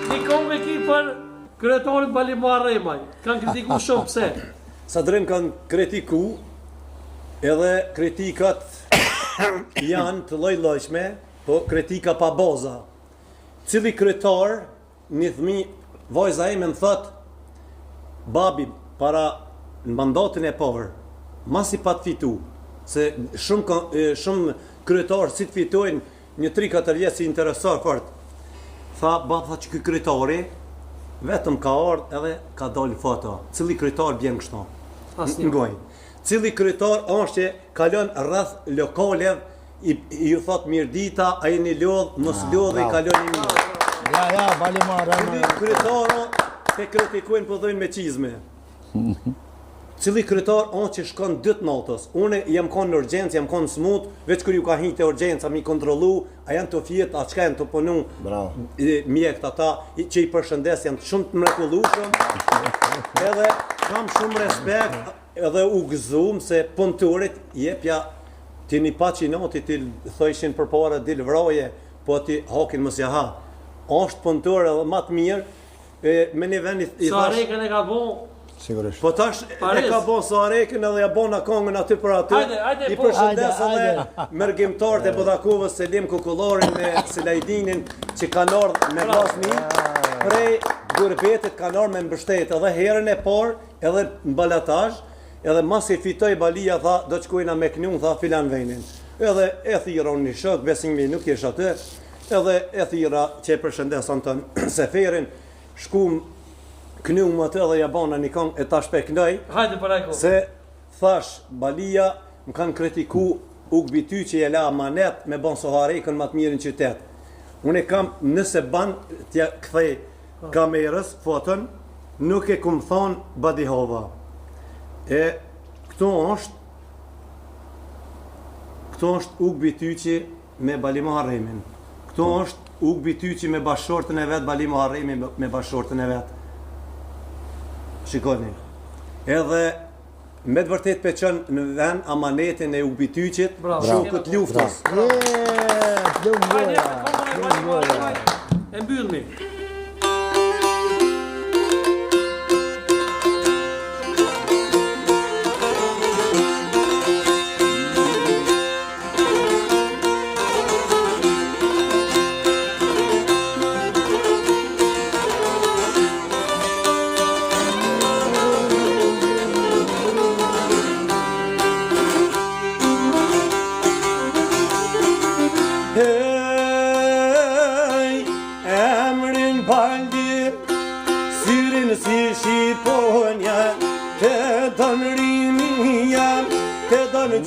një komik për kryetarin Balimar Remaj. Kanë kritiku shumë, pse? Sadrem kanë kritiku, edhe kritikat janë të lloj-llojshme, po kritika pa boza. Cili kryetar, një thmi, vajza ime më thot, babi, para në mandatin e parë, masi pa të fitu, se shumë kryetarë si të fitojnë një 3-4 vjetë si interesar fort. Tha, baba që ky kryetari, vetëm ka ardhë edhe ka dalë foto. Cili kryetar bjen kështu? Ngoj. Cili kryetar është që kalon rreth lokale, ju thot mirë dita, a jeni lodh, mos lodh i kalon i mirë. Ja, Balimar. Cili kryetara te kritikojnë po thojnë me çizme. Cili kryetar që shkon 2 natës. Unë jam kanë në urgjencë, jam kanë smut, veç kur ju ka hitë urgjenca mi kontrollu, a janë të fjet, a çka janë të punu. Bravo. Mjekët ata që i përshëndes janë shumë të mrekullueshëm. Edhe kam shumë respekt edhe u gëzuam se punëtorit jepja ti një paçinoti ti thojshin përpara dil vraje, po ti hakin mos ja ha. Është punëtor edhe më të mirë me një vend i Sa rekën e ka bo? Sigurisht. Po tash e ka bon Sarekën edhe ja bona kongën aty për aty. Hajde, I përshëndes edhe mërgjimtarët e Budakovës, Selim Kukullarin me Selajdinin që kanë ardhur me vllazmi prej Gurbetit, kanë ardhur me mbështet edhe herën e parë edhe në ballatazh, edhe mas i fitoi Balia tha do të shkojna me Knun tha filan venin. Edhe e thira unë një shok, besimi nuk jesh aty. Edhe e thira që e përshëndes Anton Seferin, shkum Knu më të edhe ja bana një kong e tash pe knoj. Hajde për ajko. Se thash, Balia më kanë kritiku Ugbi ty që je la amanet me ban Soharekën më të mirë në qytet. Unë e kam nëse ban t'ja kthej kamerës, foton, nuk e kum thonë Badihova. E këto është Ugbi ty që me Balimar Remin. Këto është Ugbi ty që me bashortën e vetë, Balimar Remin me bashortën e vetë. Shikoni, edhe me të vërtet peqën në vend amanetin e Ugbityqit, shokët luftës. E mbyllni.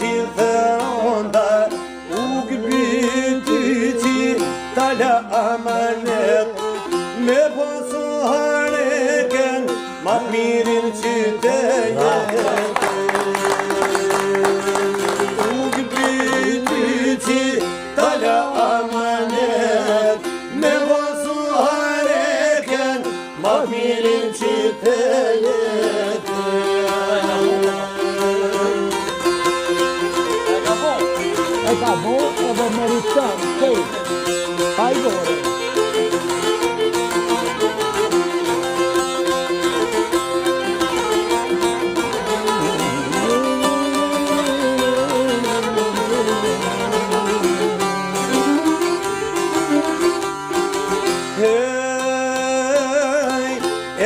Gjithë onda Ugbi ty që tala amanet me poso hareken ma mirin që të jetë Ugbi ty që tala amanet me poso hareken ma mirin që të jetë Ka bo edhe meriton, hajgore.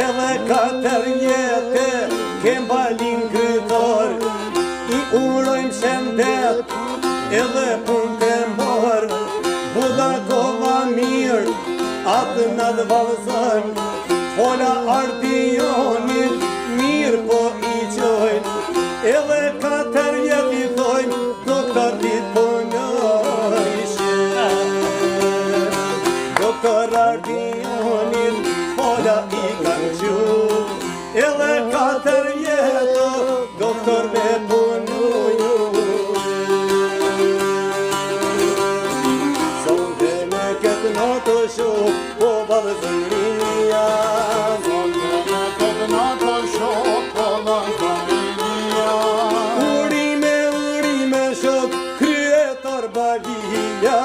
Edhe 4 jetë kem Balin krytar I urojmë shëndet edhe pun të marë Budakova mirë atë në dhe valëzën Fola Ardionit mirë po I qojnë Edhe 4 jetë I thojnë doktor dit po njëshë Doktor Ardionit fola I kanë qu Edhe 4 jetë doktor me punu Nato shok, po vallëzëria Nato shok, po vallëzëria Urime shok, kryetar Balia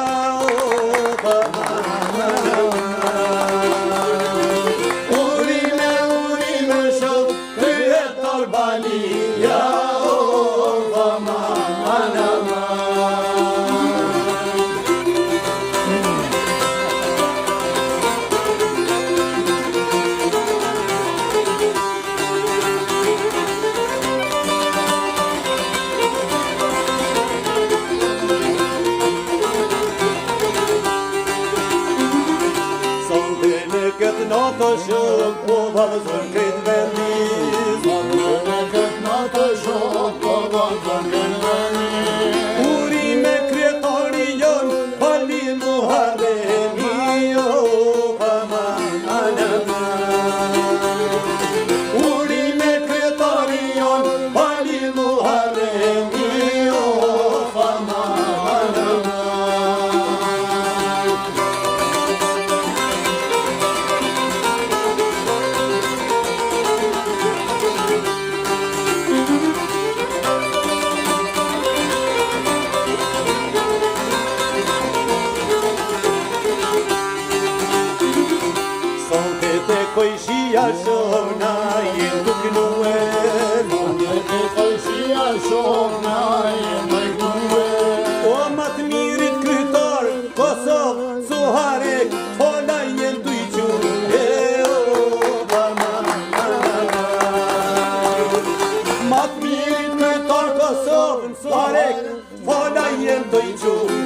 këtë natë shok, po vallëzon këtë vendis. Në këtë natë shok, po vallëzon këtë vendis. Uri me kryetari jon, Pali Muharremi, o aman. Uri me kryetari jon, Pali Muharremi, o aman. Koishia shona jen tuknuel. Në koishia shona jen tuknuel. O ma të mirit krytar Kosovë, Suharek, Hola jen tu i qunë. Ma të mirit krytar Kosovë, Suharek, Hola jen tu i qunë.